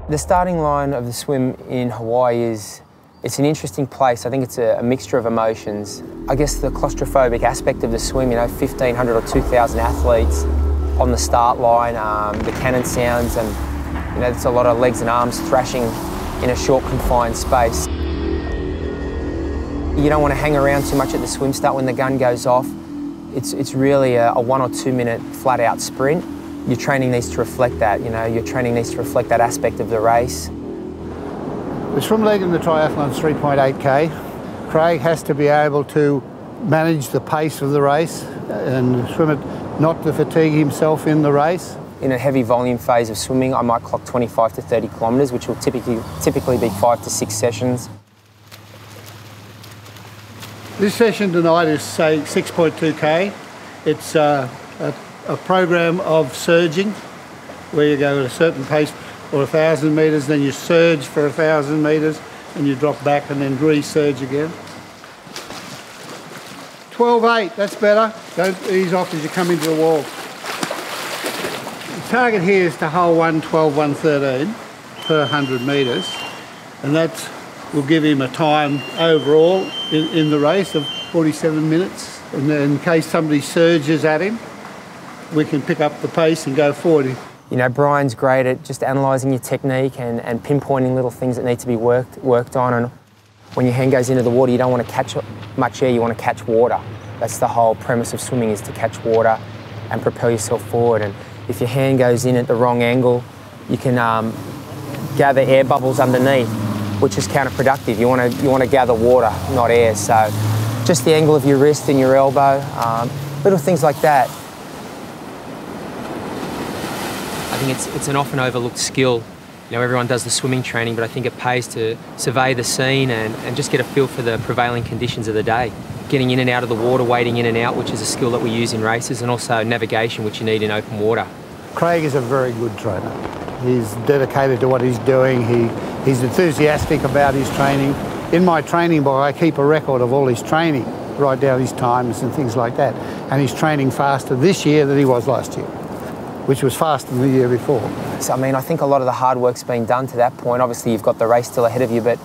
The starting line of the swim in Hawaii it's an interesting place. I think it's a mixture of emotions. I guess the claustrophobic aspect of the swim, 1,500 or 2,000 athletes on the start line, the cannon sounds, and it's a lot of legs and arms thrashing in a short confined space. You don't want to hang around too much at the swim start when the gun goes off. It's really a 1 or 2 minute flat out sprint. Your training needs to reflect that, your training needs to reflect that aspect of the race. The swim leg in the triathlon is 3.8k. Craig has to be able to manage the pace of the race and swim it, not to fatigue himself in the race. In a heavy volume phase of swimming, I might clock 25 to 30 kilometres, which will typically be 5 to 6 sessions. This session tonight is, say, 6.2k. It's a program of surging, where you go at a certain pace for 1,000 metres, then you surge for 1,000 metres, and you drop back and then re-surge again. 12.8, that's better. Don't ease off as you come into the wall. The target here is to hold 1:12.113 per 100 metres, and that will give him a time overall in the race of 47 minutes. And then in case somebody surges at him, we can pick up the pace and go forward. Brian's great at just analysing your technique and pinpointing little things that need to be worked on. And when your hand goes into the water, you don't want to catch much air, you want to catch water. That's the whole premise of swimming, is to catch water and propel yourself forward. And if your hand goes in at the wrong angle, you can gather air bubbles underneath, which is counterproductive. You want to gather water, not air. So just the angle of your wrist and your elbow, little things like that. I think it's an often overlooked skill. Everyone does the swimming training, but I think it pays to survey the scene and just get a feel for the prevailing conditions of the day. Getting in and out of the water, wading in and out, which is a skill that we use in races, and also navigation, which you need in open water. Craig is a very good trainer. He's dedicated to what he's doing. He's enthusiastic about his training. In my training book, I keep a record of all his training, write down his times and things like that. And he's training faster this year than he was last year, which was faster than the year before. So, I think a lot of the hard work's been done to that point. Obviously, you've got the race still ahead of you, but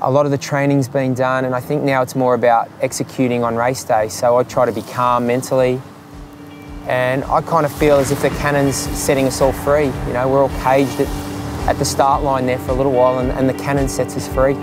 a lot of the training's been done, and I think now it's more about executing on race day. So I try to be calm mentally, and I kind of feel as if the cannon's setting us all free. We're all caged at the start line there for a little while, and the cannon sets us free.